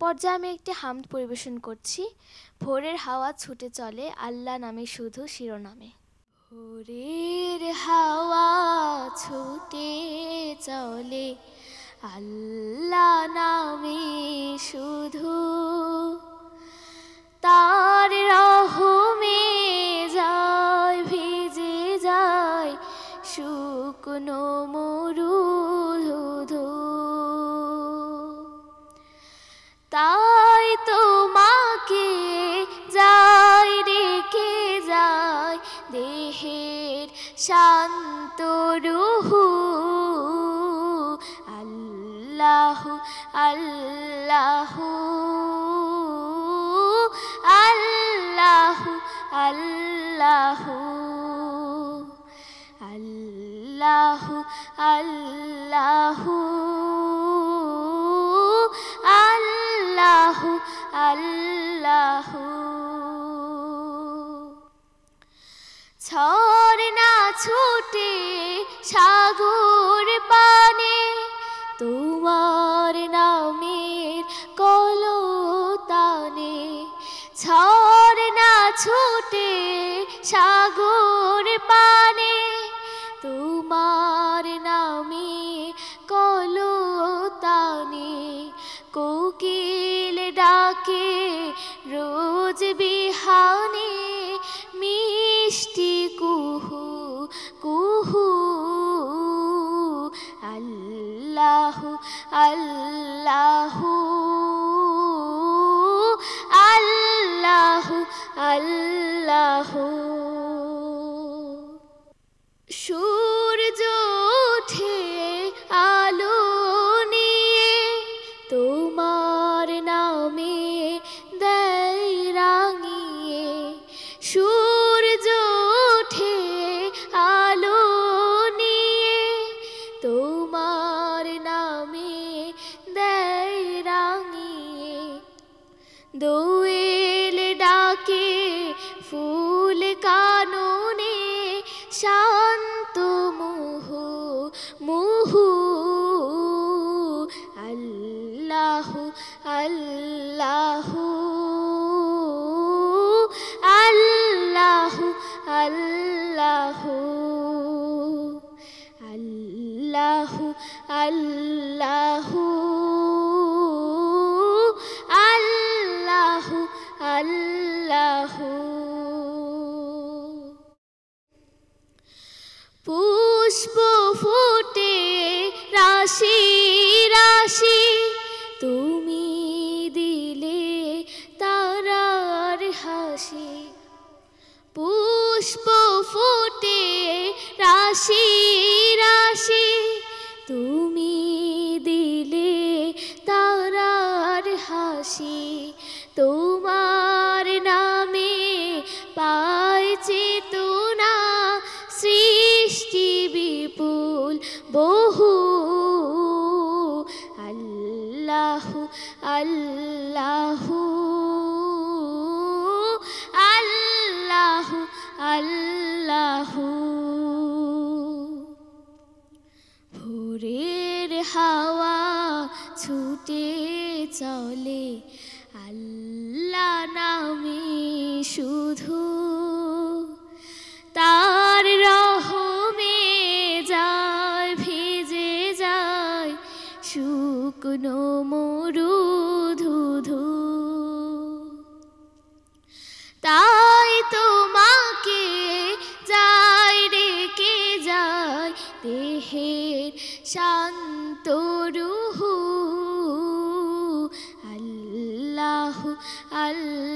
পর্যায়ে আমি একটি হামদ পরিবেশন করছি। ভোরের হাওয়া ছুটে চলে আল্লাহ নামে শুধু শিরোনামে। ভোরের হাওয়া ছুটে চলে আল্লাহ নামে শুধু, তার রহমে যায় ভিজে যায় শুকনো মরুধু। তাই তোমাকে যায় রেখে যায় দেহের শান্ত রুহু। আল্লাহু আল্লাহু আল্লাহু আল্লাহু আল্লাহু আল্লাহু আল্লাহু আল্লাহু। ঝরনা ছুটে সাগর পানে তোমার নামের কলতানে। ঝরনা ছুটে সাগর পানে তোমার নামে কলতানে। কোকিল ডাকে রোজ বিহানে মিষ্টি কুহু কুহু। আল্লাহু আল্লাহু আল্লাহু আল্লাহু। সূর্য ওঠে আলো নিয়ে তোমার নামে দেয় রাঙিয়ে। সূর্য ওঠে আলো নিয়ে তোমার নামে দেয় রাঙিয়ে। দোয়েল ডাকে ফুল কাননে শান্ত মুহু মুহু। আল্লাহু আল্লাহু আল্লাহু আল্লাহু আল্লাহু আল্লাহু আল্লাহু আল্লাহু। পুষ্প ফুটে রাশি রাশি তুমি দিলে তারার হাসি। পুষ্প ফুটে রাশি রাশি তুমি দিলে তারার হাসি। তোমার নামে পায় চেতনা সৃষ্টি বিপুল বহু। আল্লাহু আল্লাহু আল্লাহু আল্লাহু। ভোরের হাওয়া ছুটে চলে আল্লাহ নামে শুধু, তার রহমে যায় ভিজে যায় শুকনো মরুধু। তাই তোমাকে যায় রেখে যায় দেহের শান্ত রুহু। আল্লাহু আল্লাহু